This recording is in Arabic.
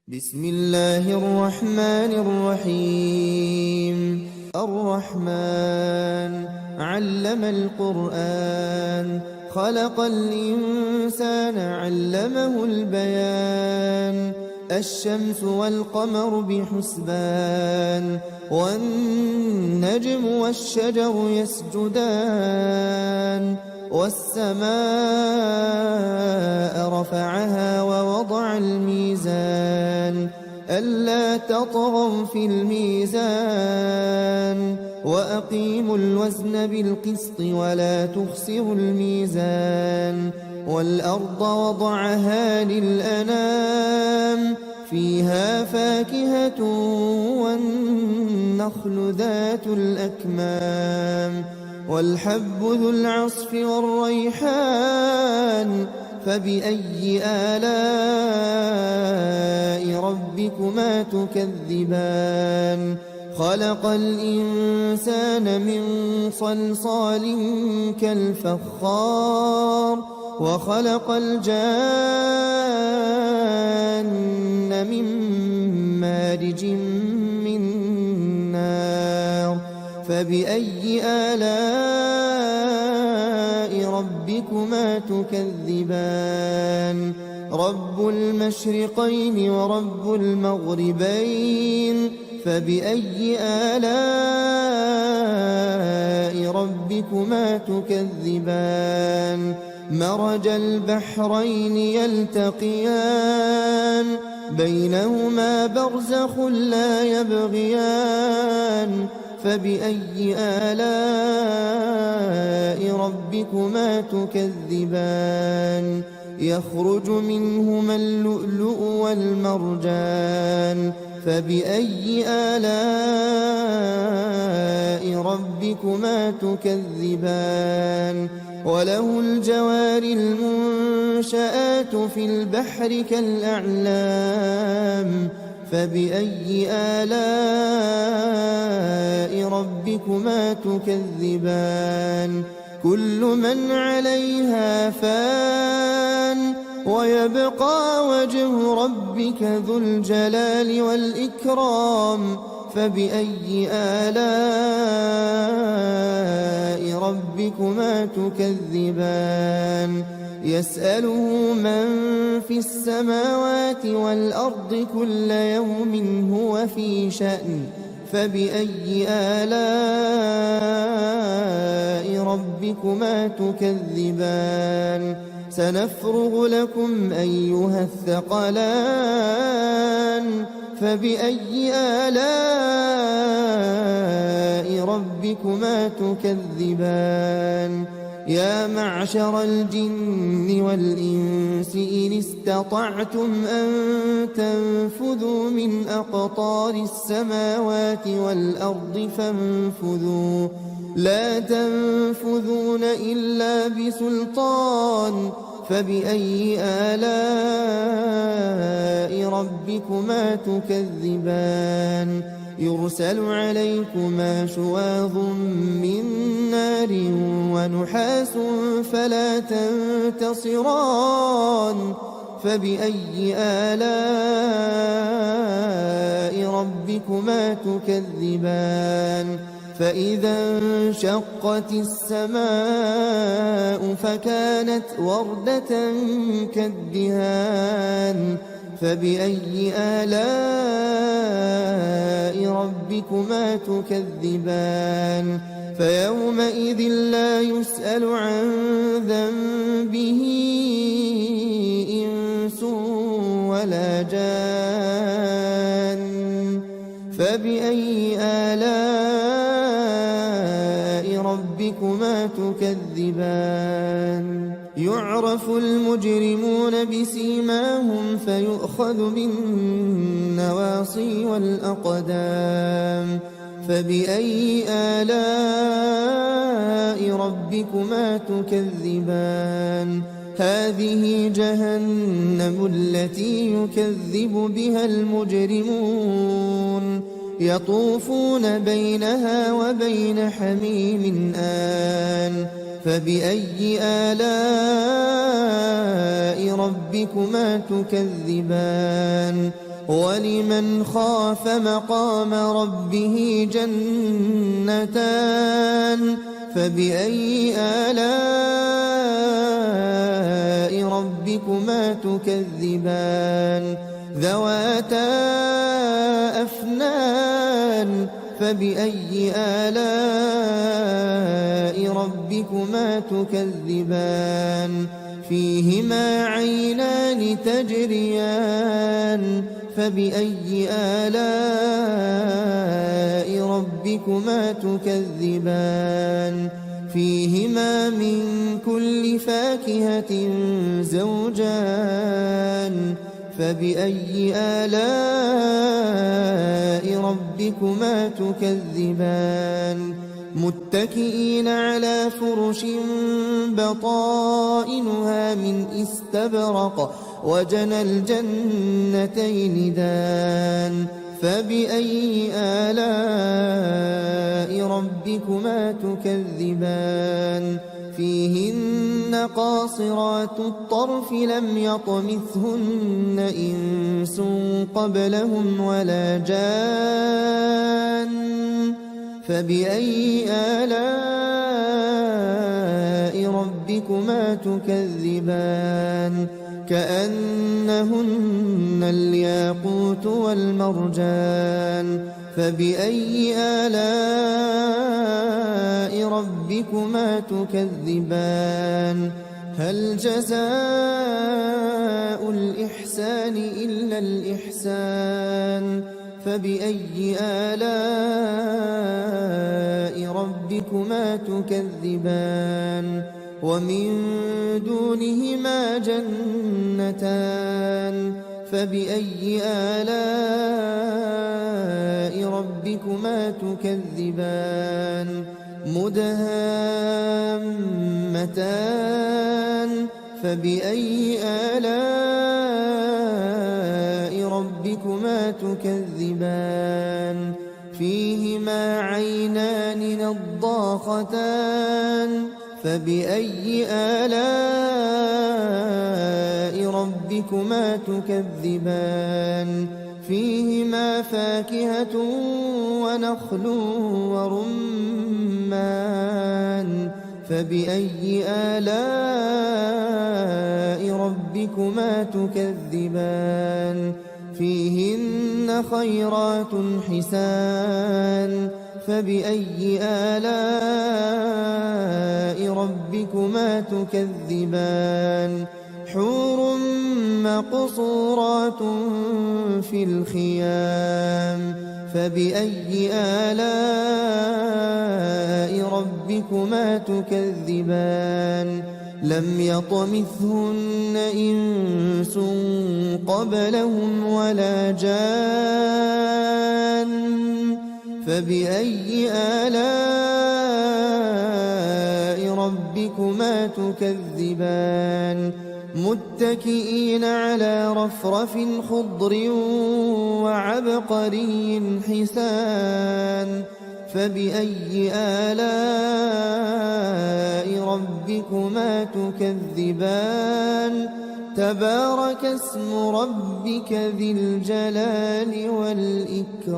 بسم الله الرحمن الرحيم. الرحمن علم القرآن، خلق الإنسان علمه البيان. الشمس والقمر بحسبان، والنجم والشجر يسجدان. والسماء رفعها ووضع الميزان، ألا تطغوا في الميزان. وأقيموا الوزن بالقسط ولا تخسروا الميزان. والأرض وضعها للأنام، فيها فاكهة والنخل ذات الأكمام. والحب ذو العصف والريحان، فبأي آلاء ربكما تكذبان. خلق الإنسان من صلصال كالفخار، وخلق الجان من مارج من نار. فبأي آلاء ربكما تكذبان. رب المشرقين ورب المغربين، فبأي آلاء ربكما تكذبان. مرج البحرين يلتقيان، بينهما برزخ لا يبغيان. فبأي آلاء ربكما تكذبان. يخرج منهما اللؤلؤ والمرجان، فبأي آلاء ربكما تكذبان. وله الجوار المنشآت في البحر كالأعلام، فبأي آلاء ربكما تكذبان. كل من عليها فان، ويبقى وجه ربك ذو الجلال والإكرام. فبأي آلاء ربكما تكذبان. يسأله من في السماوات والأرض كل يوم هو في شأن. فبأي آلاء ربكما تكذبان. سنفرغ لكم أيها الثقلان. فبأي آلاء ربكما تكذبان. يا معشر الجن والإنس إن استطعتم أن تنفذوا من أقطار السماوات والأرض فانفذوا، لا تنفذون إلا بسلطان. فبأي آلاء ربكما تكذبان. يرسل عليكما شواظ من نار ونحاس فلا تنتصران. فبأي آلاء ربكما تكذبان. فإذا انشقت السماء فكانت وردة كالدهان. فبأي آلاء ربكما تكذبان. فيومئذ لا يسأل عن ذنبه إنس ولا جان. فبأي آلاء ربكما تكذبان. يعرف المجرمون بسيماهم فيؤخذ بالنواصي والأقدام. فبأي آلاء ربكما تكذبان. هذه جهنم التي يكذب بها المجرمون، يطوفون بينها وبين حميم آن. فبأي آلاء ربكما تكذبان. ولمن خاف مقام ربه جنتان فبأي آلاء ربكما تكذبان ذواتا أفنان فبأي آلاء ربكما تكذبان فيهما عينان تجريان فبأي آلاء ربكما تكذبان فيهما من كل فاكهة زوجان فبأي آلاء ربكما تكذبان متكئين على فرش بطائنها من استبرق وجنى الجنتين دان فبأي آلاء ربكما تكذبان فيهن قاصرات الطرف لم يطمثهن إنس قبلهم ولا جان فبأي آلاء ربكما تكذبان كأنهن الياقوت والمرجان فبأي آلاء ربكما تكذبان هل جزاء الإحسان إلا الإحسان فبأي آلاء ربكما تكذبان ومن دونهما جنتان فبأي آلاء ربكما تكذبان مدهامتان فبأي آلاء ربكما تكذبان فيهما عينان نضاختان فبأي آلاء ربكما تكذبان فيهما فاكهة ونخل ورمان فبأي آلاء ربكما تكذبان فيهن خيرات حسان فبأي آلاء ربكما تكذبان حور مقصورات في الخيام فبأي آلاء ربكما تكذبان لم يطمثهن إنس قبلهم ولا جان فبأي آلاء ربكما تكذبان متكئين على رفرف خضر وعبقري حسان فبأي آلاء ربكما تكذبان تبارك اسم ربك ذي الجلال والإكرام